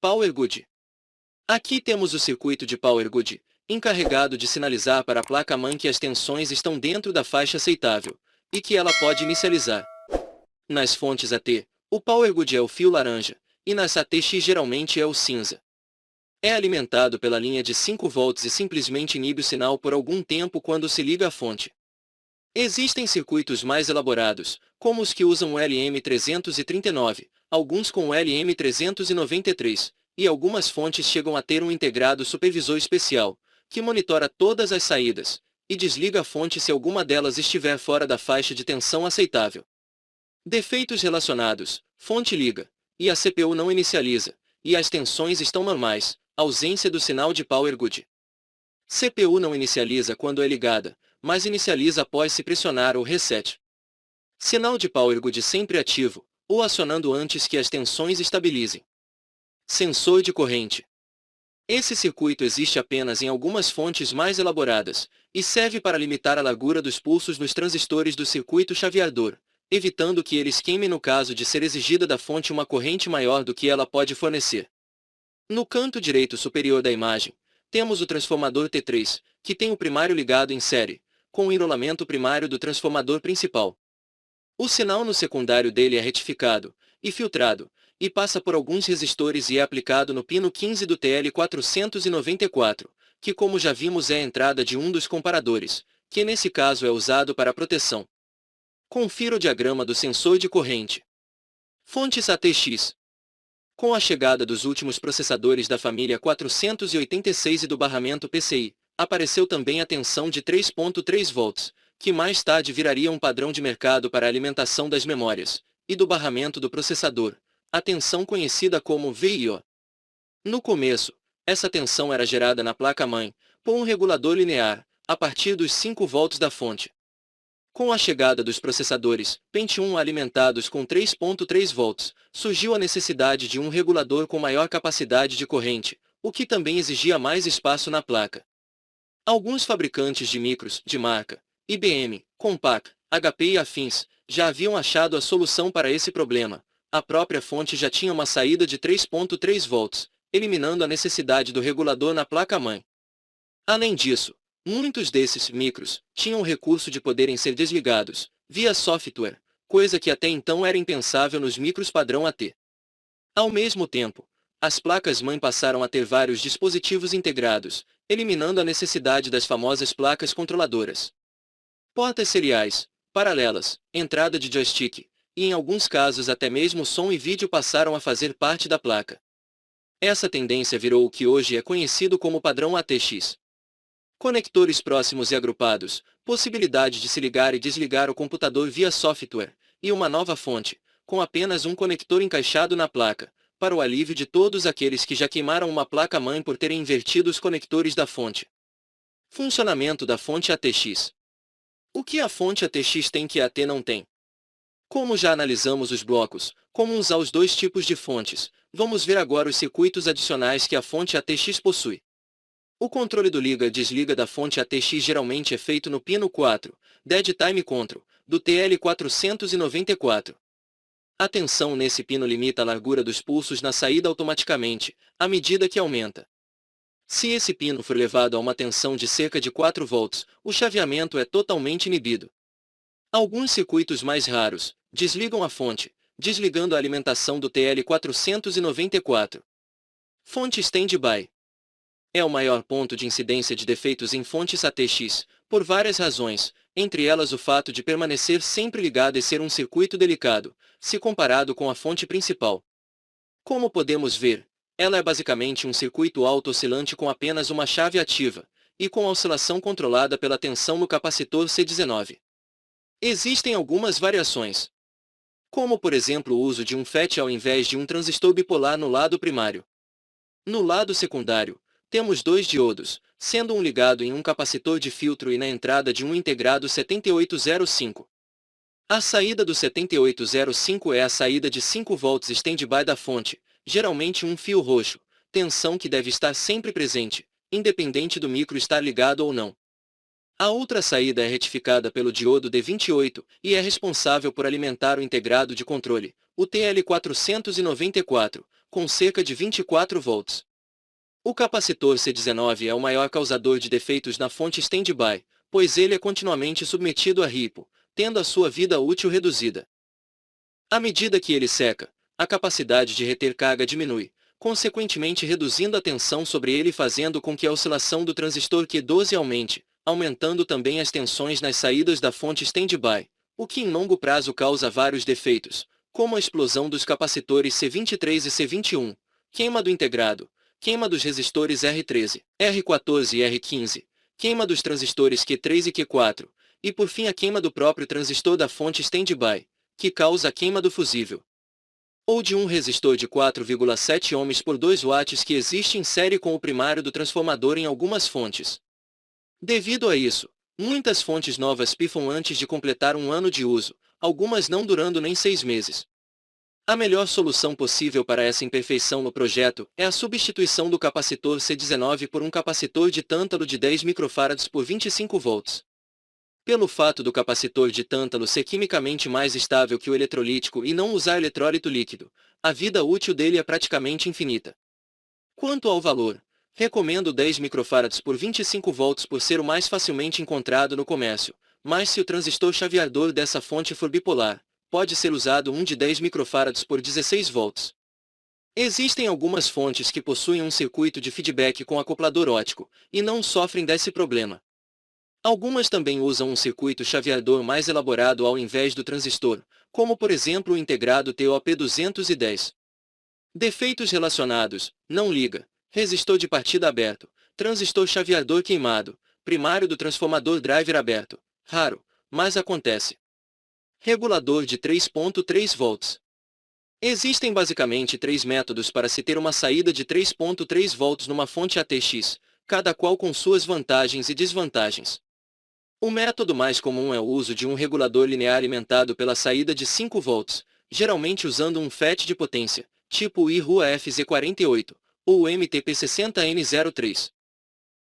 Power Good. Aqui temos o circuito de Power Good, encarregado de sinalizar para a placa-mãe que as tensões estão dentro da faixa aceitável, e que ela pode inicializar. Nas fontes AT, o Power Good é o fio laranja, e nas ATX geralmente é o cinza. É alimentado pela linha de 5 volts e simplesmente inibe o sinal por algum tempo quando se liga à fonte. Existem circuitos mais elaborados, como os que usam o LM339, alguns com o LM393, e algumas fontes chegam a ter um integrado supervisor especial, que monitora todas as saídas, e desliga a fonte se alguma delas estiver fora da faixa de tensão aceitável. Defeitos relacionados: fonte liga, e a CPU não inicializa, e as tensões estão normais, ausência do sinal de Power Good. CPU não inicializa quando é ligada, mas inicializa após se pressionar o reset. Sinal de Power Good sempre ativo, ou acionando antes que as tensões estabilizem. Sensor de corrente. Esse circuito existe apenas em algumas fontes mais elaboradas, e serve para limitar a largura dos pulsos nos transistores do circuito chaveador, evitando que eles queimem no caso de ser exigida da fonte uma corrente maior do que ela pode fornecer. No canto direito superior da imagem, temos o transformador T3, que tem o primário ligado em série, com o enrolamento primário do transformador principal. O sinal no secundário dele é retificado, e filtrado, e passa por alguns resistores e é aplicado no pino 15 do TL494, que como já vimos é a entrada de um dos comparadores, que nesse caso é usado para proteção. Confira o diagrama do sensor de corrente. Fontes ATX. Com a chegada dos últimos processadores da família 486 e do barramento PCI, apareceu também a tensão de 3.3 volts, que mais tarde viraria um padrão de mercado para a alimentação das memórias, e do barramento do processador, a tensão conhecida como VIO. No começo, essa tensão era gerada na placa-mãe, por um regulador linear, a partir dos 5 volts da fonte. Com a chegada dos processadores Pentium alimentados com 3.3 volts, surgiu a necessidade de um regulador com maior capacidade de corrente, o que também exigia mais espaço na placa. Alguns fabricantes de micros, de marca IBM, Compaq, HP e afins, já haviam achado a solução para esse problema. A própria fonte já tinha uma saída de 3.3 volts, eliminando a necessidade do regulador na placa-mãe. Além disso, muitos desses micros tinham o recurso de poderem ser desligados via software, coisa que até então era impensável nos micros padrão AT. Ao mesmo tempo, as placas-mãe passaram a ter vários dispositivos integrados, eliminando a necessidade das famosas placas controladoras. Portas seriais, paralelas, entrada de joystick, e em alguns casos até mesmo som e vídeo passaram a fazer parte da placa. Essa tendência virou o que hoje é conhecido como padrão ATX. Conectores próximos e agrupados, possibilidade de se ligar e desligar o computador via software, e uma nova fonte, com apenas um conector encaixado na placa, para o alívio de todos aqueles que já queimaram uma placa-mãe por terem invertido os conectores da fonte. Funcionamento da fonte ATX. O que a fonte ATX tem que a AT não tem? Como já analisamos os blocos, comuns aos dois tipos de fontes, vamos ver agora os circuitos adicionais que a fonte ATX possui. O controle do liga-desliga da fonte ATX geralmente é feito no pino 4, Dead Time Control, do TL494. A tensão nesse pino limita a largura dos pulsos na saída automaticamente, à medida que aumenta. Se esse pino for levado a uma tensão de cerca de 4 volts, o chaveamento é totalmente inibido. Alguns circuitos mais raros desligam a fonte, desligando a alimentação do TL494. Fonte Standby. É o maior ponto de incidência de defeitos em fontes ATX, por várias razões, entre elas o fato de permanecer sempre ligada e ser um circuito delicado, se comparado com a fonte principal. Como podemos ver, ela é basicamente um circuito auto-oscilante com apenas uma chave ativa, e com a oscilação controlada pela tensão no capacitor C19. Existem algumas variações, como por exemplo o uso de um FET ao invés de um transistor bipolar no lado primário. No lado secundário, temos dois diodos, sendo um ligado em um capacitor de filtro e na entrada de um integrado 7805. A saída do 7805 é a saída de 5 volts standby da fonte, geralmente um fio roxo, tensão que deve estar sempre presente, independente do micro estar ligado ou não. A outra saída é retificada pelo diodo D28 e é responsável por alimentar o integrado de controle, o TL494, com cerca de 24 volts. O capacitor C19 é o maior causador de defeitos na fonte stand-by, pois ele é continuamente submetido a ripo, tendo a sua vida útil reduzida. À medida que ele seca, a capacidade de reter carga diminui, consequentemente reduzindo a tensão sobre ele e fazendo com que a oscilação do transistor Q12 aumente, aumentando também as tensões nas saídas da fonte stand-by, o que em longo prazo causa vários defeitos, como a explosão dos capacitores C23 e C21, queima do integrado, queima dos resistores R13, R14 e R15, queima dos transistores Q3 e Q4, e por fim a queima do próprio transistor da fonte stand-by, que causa a queima do fusível. Ou de um resistor de 4,7 ohms por 2 watts que existe em série com o primário do transformador em algumas fontes. Devido a isso, muitas fontes novas pifam antes de completar um ano de uso, algumas não durando nem 6 meses. A melhor solução possível para essa imperfeição no projeto é a substituição do capacitor C19 por um capacitor de tântalo de 10 microfarads por 25 volts. Pelo fato do capacitor de tântalo ser quimicamente mais estável que o eletrolítico e não usar eletrólito líquido, a vida útil dele é praticamente infinita. Quanto ao valor, recomendo 10 microfarads por 25 volts por ser o mais facilmente encontrado no comércio, mas se o transistor chaveador dessa fonte for bipolar, pode ser usado um de 10 microfarads por 16 volts. Existem algumas fontes que possuem um circuito de feedback com acoplador óptico, e não sofrem desse problema. Algumas também usam um circuito chaveador mais elaborado ao invés do transistor, como por exemplo o integrado TOP210. Defeitos relacionados: não liga, resistor de partida aberto, transistor chaveador queimado, primário do transformador driver aberto, raro, mas acontece. Regulador de 3.3 volts. Existem basicamente 3 métodos para se ter uma saída de 3.3 volts numa fonte ATX, cada qual com suas vantagens e desvantagens. O método mais comum é o uso de um regulador linear alimentado pela saída de 5 volts, geralmente usando um FET de potência, tipo o IRUA FZ48, ou o MTP60N03.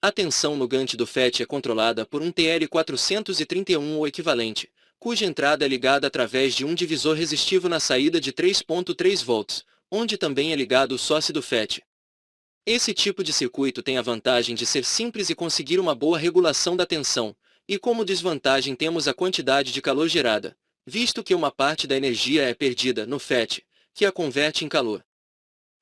A tensão no gancho do FET é controlada por um TL431 ou equivalente, cuja entrada é ligada através de um divisor resistivo na saída de 3.3 volts, onde também é ligado o sócio do FET. Esse tipo de circuito tem a vantagem de ser simples e conseguir uma boa regulação da tensão, e como desvantagem temos a quantidade de calor gerada, visto que uma parte da energia é perdida no FET, que a converte em calor.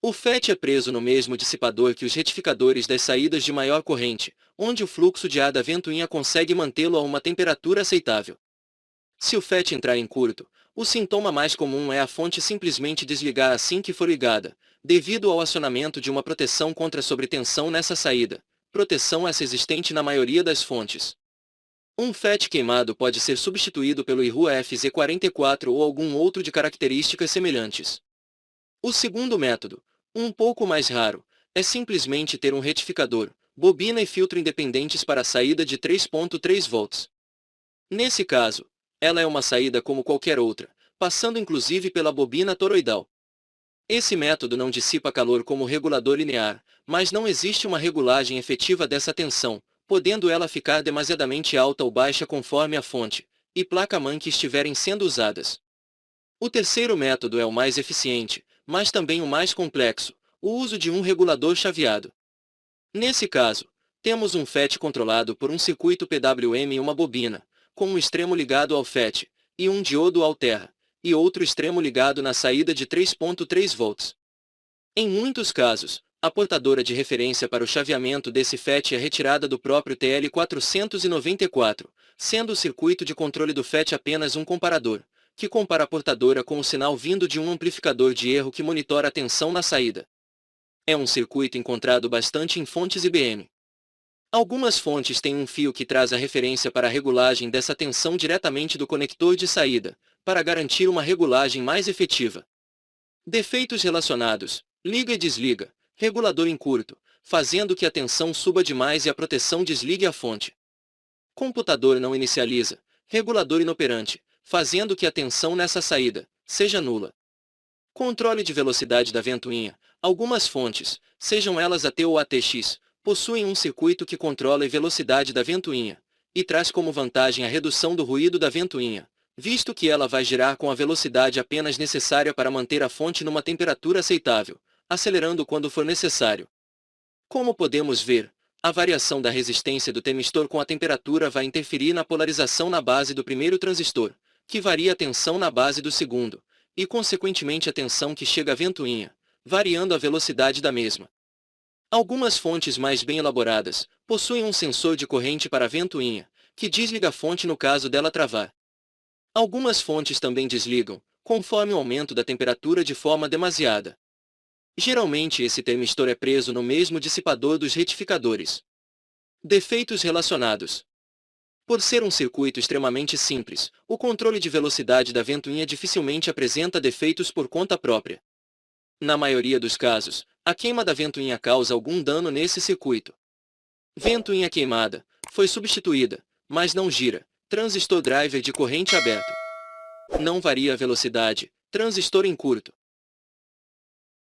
O FET é preso no mesmo dissipador que os retificadores das saídas de maior corrente, onde o fluxo de ar da ventoinha consegue mantê-lo a uma temperatura aceitável. Se o FET entrar em curto, o sintoma mais comum é a fonte simplesmente desligar assim que for ligada, devido ao acionamento de uma proteção contra sobretensão nessa saída, proteção essa existente na maioria das fontes. Um FET queimado pode ser substituído pelo IRUA FZ44 ou algum outro de características semelhantes. O segundo método, um pouco mais raro, é simplesmente ter um retificador, bobina e filtro independentes para a saída de 3.3 volts. Nesse caso, ela é uma saída como qualquer outra, passando inclusive pela bobina toroidal. Esse método não dissipa calor como regulador linear, mas não existe uma regulagem efetiva dessa tensão, podendo ela ficar demasiadamente alta ou baixa conforme a fonte e placa-mãe que estiverem sendo usadas. O terceiro método é o mais eficiente, mas também o mais complexo, o uso de um regulador chaveado. Nesse caso, temos um FET controlado por um circuito PWM e uma bobina, com um extremo ligado ao FET, e um diodo ao terra, e outro extremo ligado na saída de 3.3 volts. Em muitos casos, a portadora de referência para o chaveamento desse FET é retirada do próprio TL494, sendo o circuito de controle do FET apenas um comparador, que compara a portadora com o sinal vindo de um amplificador de erro que monitora a tensão na saída. É um circuito encontrado bastante em fontes IBM. Algumas fontes têm um fio que traz a referência para a regulagem dessa tensão diretamente do conector de saída, para garantir uma regulagem mais efetiva. Defeitos relacionados: liga e desliga, regulador em curto, fazendo que a tensão suba demais e a proteção desligue a fonte. Computador não inicializa, regulador inoperante, fazendo que a tensão nessa saída seja nula. Controle de velocidade da ventoinha: algumas fontes, sejam elas AT ou ATX, possuem um circuito que controla a velocidade da ventoinha, e traz como vantagem a redução do ruído da ventoinha, visto que ela vai girar com a velocidade apenas necessária para manter a fonte numa temperatura aceitável, acelerando quando for necessário. Como podemos ver, a variação da resistência do termistor com a temperatura vai interferir na polarização na base do primeiro transistor, que varia a tensão na base do segundo, e consequentemente a tensão que chega à ventoinha, variando a velocidade da mesma. Algumas fontes mais bem elaboradas possuem um sensor de corrente para a ventoinha, que desliga a fonte no caso dela travar. Algumas fontes também desligam, conforme o aumento da temperatura de forma demasiada. Geralmente esse termistor é preso no mesmo dissipador dos retificadores. Defeitos relacionados. Por ser um circuito extremamente simples, o controle de velocidade da ventoinha dificilmente apresenta defeitos por conta própria. Na maioria dos casos, a queima da ventoinha causa algum dano nesse circuito. Ventoinha queimada, foi substituída, mas não gira, transistor driver de corrente aberto. Não varia a velocidade, transistor em curto.